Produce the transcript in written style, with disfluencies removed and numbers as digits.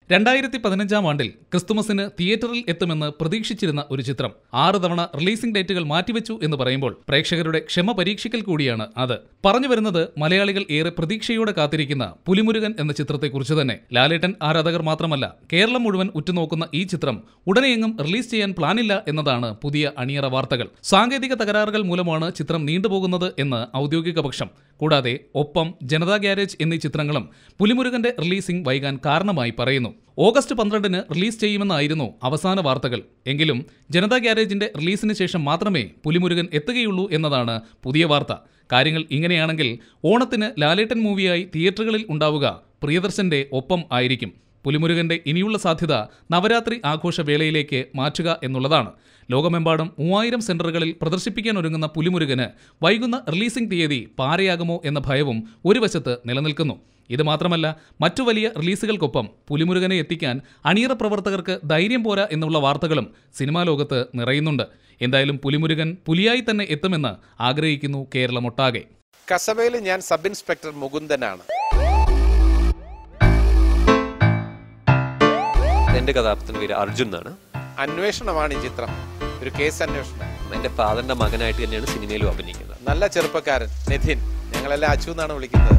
2015 ആണ്ടിൽ ക്രിസ്തുമസിന് തിയേറ്ററിൽ എത്തുമെന്ന് പ്രതീക്ഷിച്ചിരുന്ന ഒരു ചിത്രം 6 തവണ റിലീസിംഗ് ഡേറ്റുകൾ മാറ്റിവെച്ചു എന്ന് പറയുമ്പോൾ പ്രേക്ഷകരുടെ ക്ഷമ പരീക്ഷിക്കൽ കൂടിയാണ് അത്. പറഞ്ഞു വരുന്നത് മലയാളികൾ ഏറെ പ്രതീക്ഷയോടെ കാത്തിരിക്കുന്ന പുലിമുരുകൻ എന്ന ചിത്രത്തെക്കുറിച്ച് തന്നെ. ലാലേട്ടൻ ആരാധകർ മാത്രമല്ല, കേരളം മുഴുവൻ ഉറ്റുനോക്കുന്ന ഈ ചിത്രം ഉടനെയെങ്ങും റിലീസ് ചെയ്യാൻ പ്ലാനില്ല എന്നതാണ് പുതിയ അണിയറ വാർത്തകൾ. സാങ്കേതിക തകരാറുകൾ മൂലമാണ് ചിത്രം നീണ്ടുപോകുന്നത് എന്ന് ഔദ്യോഗിക പക്ഷം. കൂടാതെ ഒപ്പം, ജനതാ ഗ്യാരേജ് എന്നീ ചിത്രങ്ങളും പുലിമുരുകന്റെ റിലീസിംഗ് വൈകാൻ കാരണമായി പറയുന്നു. ഓഗസ്റ്റ് 12-ന് റിലീസ് ചെയ്യുമെന്നായിരുന്നു അവസാന വാർത്തകൾ. എങ്കിലും ജനതാ ഗ്യാരേജിന്റെ റിലീസിന് ശേഷം മാത്രമേ പുലിമുരുകൻ എത്തുകയുള്ളൂ എന്നതാണ് പുതിയ വാർത്ത. കാര്യങ്ങൾ ഇങ്ങനെയാണെങ്കിൽ ഓണത്തിന് ലാലേട്ടൻ മൂവിയായി തിയേറ്ററുകളിൽ ഉണ്ടാവുക പ്രിയദർശന്റെ ഒപ്പം ആയിരിക്കും. പുലിമുരുകന്റെ ഇനിയുള്ള സാധ്യത നവരാത്രി ആഘോഷവേളയിലേക്ക് മാറ്റുക എന്നുള്ളതാണ്. ലോകമെമ്പാടും 3000 സെന്ററുകളിൽ പ്രദർശിപ്പിക്കാനൊരുങ്ങുന്ന പുലിമുരുകന് വൈകുന്ന റിലീസിംഗ് തീയതി പാരയാകുമോ എന്ന ഭയവും ഒരു വശത്ത് നിലനിൽക്കുന്നു. ഇത് മാത്രമല്ല, മറ്റു വലിയ റിലീസുകൾക്കൊപ്പം പുലിമുരുകനെ എത്തിക്കാൻ അണിയറ പ്രവർത്തകർക്ക് ധൈര്യം പോരാ എന്നുള്ള വാർത്തകളും സിനിമാ ലോകത്ത് നിറയുന്നുണ്ട്. എന്തായാലും പുലിമുരുകൻ പുലിയായി തന്നെ എത്തുമെന്ന് ആഗ്രഹിക്കുന്നു കേരളമൊട്ടാകെ. കസബയിൽ ഞാൻ സബ് ഇൻസ്പെക്ടർ മുകുന്ദനാണ്. എന്റെ കഥാപാത്രത്തിന്റെ പേര് അർജുൻ എന്നാണ്. അന്വേഷണമാണ് ഈ ചിത്രം, ഒരു കേസ് അന്വേഷണം. എന്റെ ഫാദറിന്റെ മകനായിട്ട് തന്നെയാണ് സിനിമയിലും അഭിനയിക്കുന്നത്. നല്ല ചെറുപ്പക്കാരൻ നിധിൻ, ഞങ്ങളെല്ലാം അച്ചു എന്നാണ് വിളിക്കുന്നത്.